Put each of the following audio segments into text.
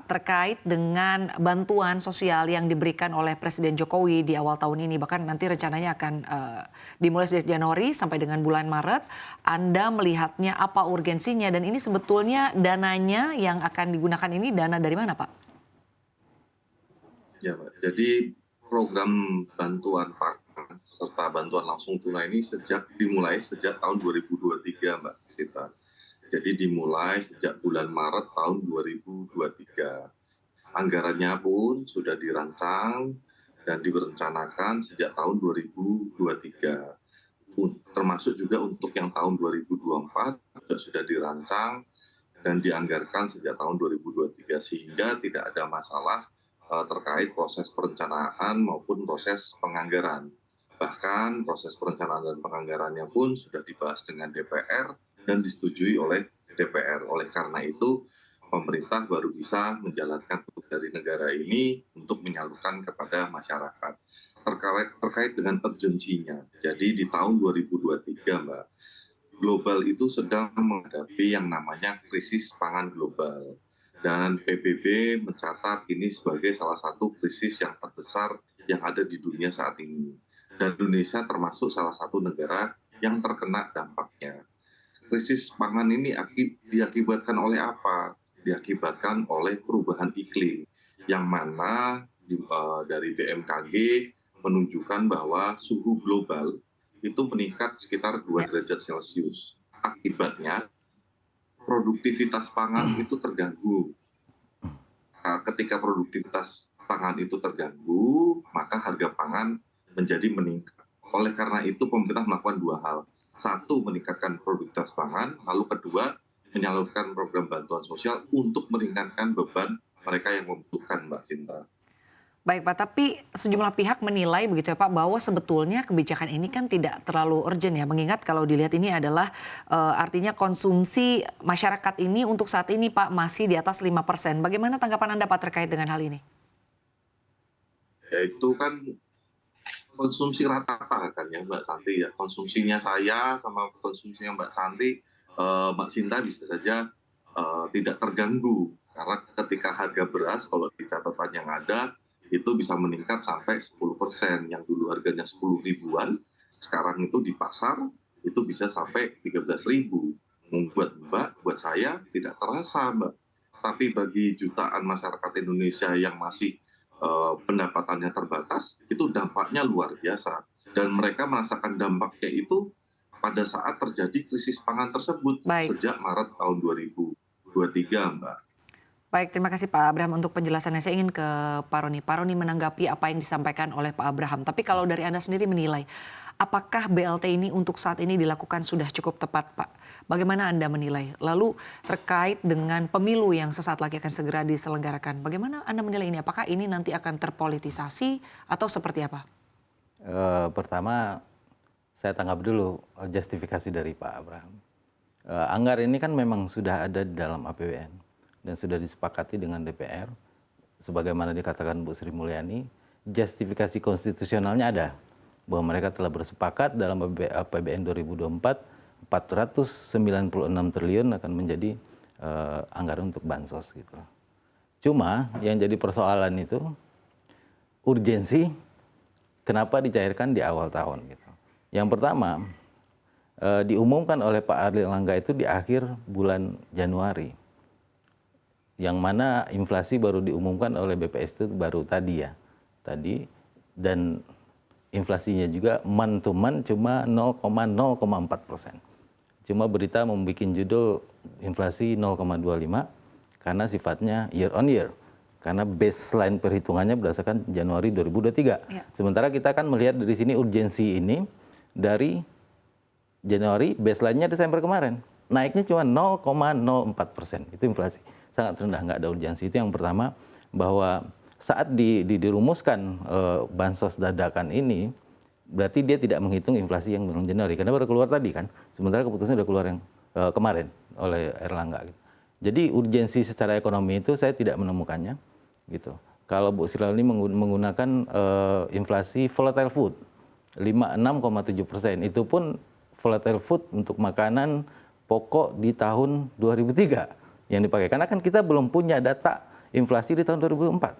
terkait dengan bantuan sosial yang diberikan oleh Presiden Jokowi di awal tahun ini. Bahkan nanti rencananya akan dimulai sejak Januari sampai dengan bulan Maret. Anda melihatnya apa urgensinya dan ini sebetulnya dananya yang akan digunakan ini dana dari mana, Pak? Ya, Pak. Jadi program bantuan pangan serta bantuan langsung tunai ini dimulai sejak tahun 2023, Mbak Sita. Jadi dimulai sejak bulan Maret tahun 2023. Anggarannya pun sudah dirancang dan direncanakan sejak tahun 2023. Termasuk juga untuk yang tahun 2024 juga sudah dirancang dan dianggarkan sejak tahun 2023 sehingga tidak ada masalah terkait proses perencanaan maupun proses penganggaran. Bahkan proses perencanaan dan penganggarannya pun sudah dibahas dengan DPR dan disetujui oleh DPR. Oleh karena itu, pemerintah baru bisa menjalankan tugas dari negara ini untuk menyalurkan kepada masyarakat. Terkait dengan urgensinya, jadi di tahun 2023, Mbak, global itu sedang menghadapi yang namanya krisis pangan global. Dan PBB mencatat ini sebagai salah satu krisis yang terbesar yang ada di dunia saat ini. Dan Indonesia termasuk salah satu negara yang terkena dampaknya. Krisis pangan ini diakibatkan oleh apa? Diakibatkan oleh perubahan iklim, yang mana dari BMKG menunjukkan bahwa suhu global itu meningkat sekitar 2 derajat Celcius. Akibatnya, produktivitas pangan itu terganggu. Ketika produktivitas pangan itu terganggu, maka harga pangan menjadi meningkat. Oleh karena itu, pemerintah melakukan dua hal. Satu, meningkatkan produktivitas pangan. Lalu kedua, menyalurkan program bantuan sosial untuk meringankan beban mereka yang membutuhkan, Mbak Sinta. Baik Pak, tapi sejumlah pihak menilai begitu ya Pak bahwa sebetulnya kebijakan ini kan tidak terlalu urgent ya. Mengingat kalau dilihat ini adalah artinya konsumsi masyarakat ini untuk saat ini Pak masih di atas 5%. Bagaimana tanggapan Anda Pak terkait dengan hal ini? Ya itu kan konsumsi rata-rata kan ya Mbak Santi ya. Konsumsinya saya sama konsumsinya Mbak Santi, Mbak Sinta bisa saja tidak terganggu. Karena ketika harga beras kalau di catatan yang ada itu bisa meningkat sampai 10%, yang dulu harganya 10 ribuan, sekarang itu di pasar itu bisa sampai 13.000. Buat saya tidak terasa, Mbak. Tapi bagi jutaan masyarakat Indonesia yang masih pendapatannya terbatas, itu dampaknya luar biasa. Dan mereka merasakan dampaknya itu pada saat terjadi krisis pangan tersebut sejak Maret tahun 2023, Mbak. Baik, terima kasih Pak Abraham untuk penjelasannya. Saya ingin ke Pak Roni. Pak Roni menanggapi apa yang disampaikan oleh Pak Abraham. Tapi kalau dari Anda sendiri menilai, apakah BLT ini untuk saat ini dilakukan sudah cukup tepat, Pak? Bagaimana Anda menilai? Lalu terkait dengan pemilu yang sesaat lagi akan segera diselenggarakan, bagaimana Anda menilai ini? Apakah ini nanti akan terpolitisasi atau seperti apa? Pertama, saya tanggap dulu justifikasi dari Pak Abraham. Anggaran ini kan memang sudah ada di dalam APBN. Dan sudah disepakati dengan DPR, sebagaimana dikatakan Bu Sri Mulyani, justifikasi konstitusionalnya ada, bahwa mereka telah bersepakat dalam APBN 2024, 496 triliun akan menjadi anggaran untuk bansos gitu. Cuma yang jadi persoalan itu urgensi, kenapa dicairkan di awal tahun gitu. Yang pertama, diumumkan oleh Pak Airlangga itu di akhir bulan Januari. Yang mana inflasi baru diumumkan oleh BPS itu baru tadi ya. Dan inflasinya juga month to month cuma 0,04%. Cuma berita membuat judul inflasi 0,25 karena sifatnya year on year. Karena baseline perhitungannya berdasarkan Januari 2023. Ya. Sementara kita kan melihat dari sini urgensi ini dari Januari, baseline-nya Desember kemarin. Naiknya cuma 0,04%, itu inflasi. Sangat rendah, nggak ada urgensi. Itu yang pertama, bahwa saat dirumuskan bansos dadakan ini, berarti dia tidak menghitung inflasi yang bulan Januari, karena baru keluar tadi kan, sementara keputusannya udah keluar yang kemarin oleh Erlangga. Jadi urgensi secara ekonomi itu saya tidak menemukannya, gitu. Kalau Bu Sri Mulyani menggunakan inflasi volatile food, 56,7%, itu pun volatile food untuk makanan pokok di tahun 2003 yang dipakai. Karena kan kita belum punya data inflasi di tahun 2004.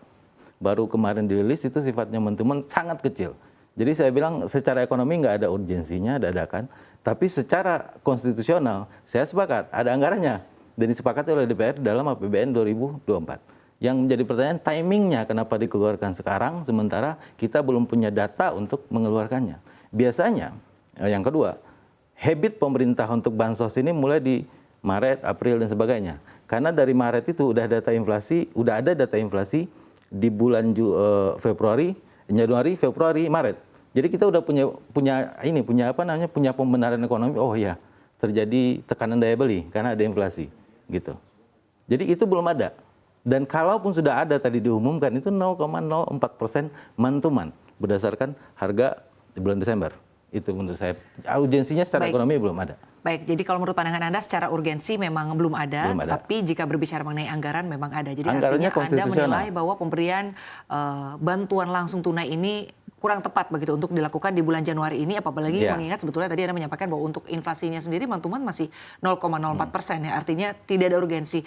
Baru kemarin dirilis itu sifatnya mentemen sangat kecil. Jadi saya bilang secara ekonomi nggak ada urgensinya, dadakan. Tapi secara konstitusional saya sepakat, ada anggarannya. Dan disepakati oleh DPR dalam APBN 2024. Yang menjadi pertanyaan timingnya kenapa dikeluarkan sekarang sementara kita belum punya data untuk mengeluarkannya. Biasanya yang kedua, habit pemerintah untuk bansos ini mulai di Maret, April dan sebagainya. Karena dari Maret itu udah ada data inflasi di bulan Februari, Januari, Februari, Maret. Jadi kita udah punya pembenaran ekonomi. Oh ya, terjadi tekanan daya beli karena ada inflasi gitu. Jadi itu belum ada. Dan kalaupun sudah ada tadi diumumkan itu 0,04% month-to-month berdasarkan harga di bulan Desember. Itu menurut saya urgensinya secara ekonomi belum ada. Baik, jadi kalau menurut pandangan Anda secara urgensi memang belum ada. Tapi jika berbicara mengenai anggaran memang ada. Jadi artinya Anda menilai bahwa pemberian bantuan langsung tunai ini kurang tepat begitu untuk dilakukan di bulan Januari ini, apalagi mengingat sebetulnya tadi Anda menyampaikan bahwa untuk inflasinya sendiri month-to-month masih 0,04% ya, artinya tidak ada urgensi.